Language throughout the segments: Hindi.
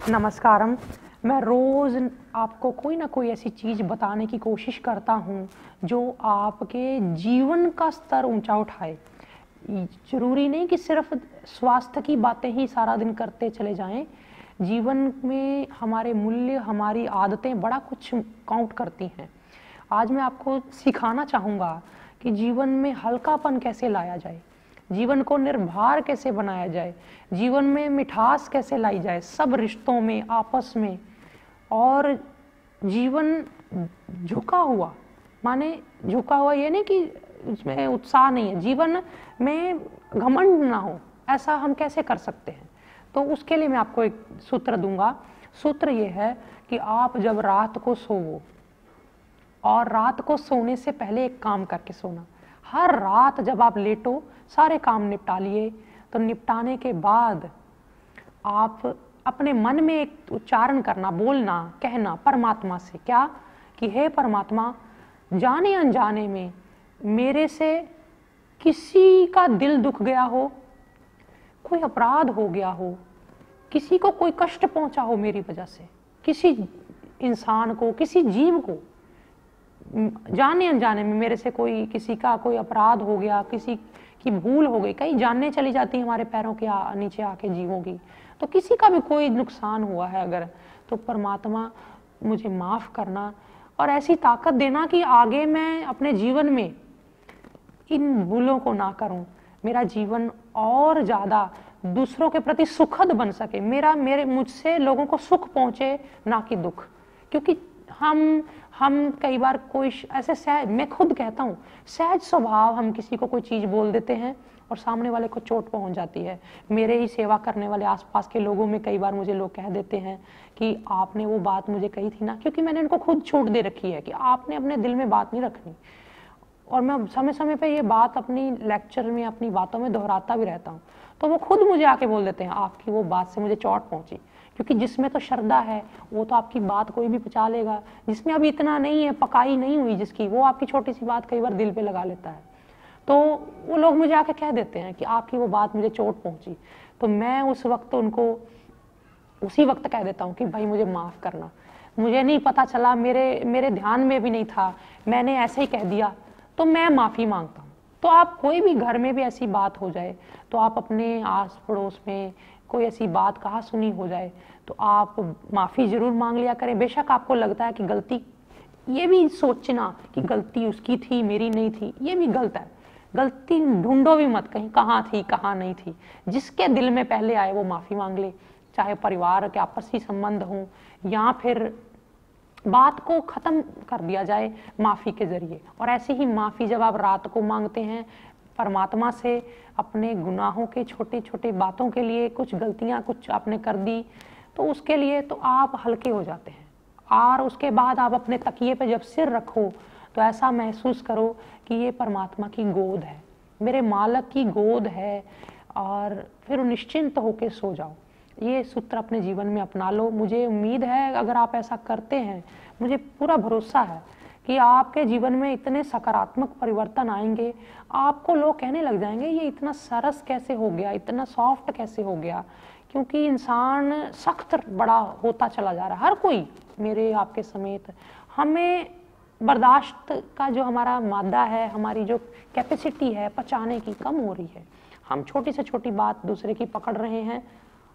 नमस्कारम। मैं रोज़ आपको कोई ना कोई ऐसी चीज़ बताने की कोशिश करता हूँ जो आपके जीवन का स्तर ऊंचा उठाए। ज़रूरी नहीं कि सिर्फ स्वास्थ्य की बातें ही सारा दिन करते चले जाएं। जीवन में हमारे मूल्य, हमारी आदतें बड़ा कुछ काउंट करती हैं। आज मैं आपको सिखाना चाहूँगा कि जीवन में हल्कापन कैसे लाया जाए, जीवन को निर्भर कैसे बनाया जाए, जीवन में मिठास कैसे लाई जाए, सब रिश्तों में, आपस में। और जीवन झुका हुआ, माने झुका हुआ ये नहीं कि उसमें उत्साह नहीं है, जीवन में घमंड ना हो, ऐसा हम कैसे कर सकते हैं। तो उसके लिए मैं आपको एक सूत्र दूंगा। सूत्र ये है कि आप जब रात को सोवो और रात को सोने से पहले एक काम करके सोना। हर रात जब आप लेटो, सारे काम निपटा लिए, तो निपटाने के बाद आप अपने मन में एक उच्चारण करना, बोलना, कहना परमात्मा से, क्या कि हे परमात्मा, जाने अनजाने में मेरे से किसी का दिल दुख गया हो, कोई अपराध हो गया हो, किसी को कोई कष्ट पहुंचा हो मेरी वजह से, किसी इंसान को, किसी जीव को जाने अनजाने में मेरे से कोई किसी का कोई अपराध हो गया, किसी की भूल हो गई। कई जानने चली जाती है हमारे पैरों के नीचे आके जीवों की, तो किसी का भी कोई नुकसान हुआ है अगर, तो परमात्मा मुझे माफ़ करना और ऐसी ताकत देना कि आगे मैं अपने जीवन में इन भूलों को ना करूं, मेरा जीवन और ज़्यादा दूसरों के प्रति सुखद बन सके, मेरे मुझसे लोगों को सुख पहुंचे, ना कि दुख। क्योंकि हम कई बार कोई ऐसे सहज, मैं खुद कहता हूँ सहज स्वभाव, हम किसी को कोई चीज़ बोल देते हैं और सामने वाले को चोट पहुंच जाती है। मेरे ही सेवा करने वाले आसपास के लोगों में कई बार मुझे लोग कह देते हैं कि आपने वो बात मुझे कही थी ना, क्योंकि मैंने उनको खुद छूट दे रखी है कि आपने अपने दिल में बात नहीं रखनी। और मैं समय समय पे ये बात अपनी लेक्चर में, अपनी बातों में दोहराता भी रहता हूँ, तो वो खुद मुझे आके बोल देते हैं आपकी वो बात से मुझे चोट पहुंची। क्योंकि जिसमें तो श्रद्धा है वो तो आपकी बात कोई भी पचा लेगा, जिसमें अभी इतना नहीं है, पकाई नहीं हुई जिसकी, वो आपकी छोटी सी बात कई बार दिल पे लगा लेता है। तो वो लोग मुझे आके कह देते हैं कि आपकी वो बात मुझे चोट पहुंची, तो मैं उस वक्त उनको उसी वक्त कह देता हूँ कि भाई मुझे माफ़ करना, मुझे नहीं पता चला, मेरे ध्यान में भी नहीं था, मैंने ऐसे ही कह दिया, तो मैं माफ़ी मांगता हूँ। तो आप कोई भी घर में भी ऐसी बात हो जाए, तो आप अपने आस पड़ोस में कोई ऐसी बात कहा सुनी हो जाए, तो आप माफ़ी ज़रूर मांग लिया करें। बेशक आपको लगता है कि गलती, ये भी सोचना कि गलती उसकी थी मेरी नहीं थी, ये भी गलत है। गलती ढूंढो भी मत कहीं कहाँ थी कहाँ नहीं थी, जिसके दिल में पहले आए वो माफ़ी मांग ले। चाहे परिवार के आपसी संबंध हों या फिर बात को ख़त्म कर दिया जाए माफ़ी के ज़रिए। और ऐसे ही माफ़ी जब आप रात को मांगते हैं परमात्मा से, अपने गुनाहों के छोटे छोटे बातों के लिए, कुछ गलतियां कुछ आपने कर दी, तो उसके लिए तो आप हल्के हो जाते हैं। और उसके बाद आप अपने तकिए पे जब सिर रखो तो ऐसा महसूस करो कि ये परमात्मा की गोद है, मेरे मालिक की गोद है, और फिर निश्चिंत होकर सो जाओ। ये सूत्र अपने जीवन में अपना लो। मुझे उम्मीद है अगर आप ऐसा करते हैं, मुझे पूरा भरोसा है कि आपके जीवन में इतने सकारात्मक परिवर्तन आएंगे। आपको लोग कहने लग जाएंगे ये इतना सरस कैसे हो गया, इतना सॉफ्ट कैसे हो गया, क्योंकि इंसान सख्त बड़ा होता चला जा रहा है। हर कोई, मेरे आपके समेत, हमें बर्दाश्त का जो हमारा मादा है, हमारी जो कैपेसिटी है पचाने की, कम हो रही है। हम छोटी से छोटी बात दूसरे की पकड़ रहे हैं।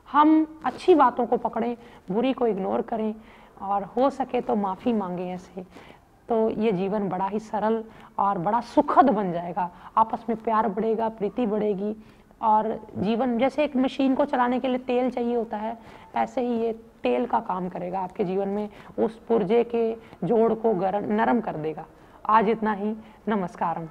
हम अच्छी बातों को पकड़ें, बुरी को इग्नोर करें, और हो सके तो माफ़ी मांगें ऐसे, तो ये जीवन बड़ा ही सरल और बड़ा सुखद बन जाएगा। आपस में प्यार बढ़ेगा, प्रीति बढ़ेगी, और जीवन जैसे एक मशीन को चलाने के लिए तेल चाहिए होता है, ऐसे ही ये तेल का काम करेगा आपके जीवन में, उस पुर्जे के जोड़ को नरम कर देगा। आज इतना ही। नमस्कारम।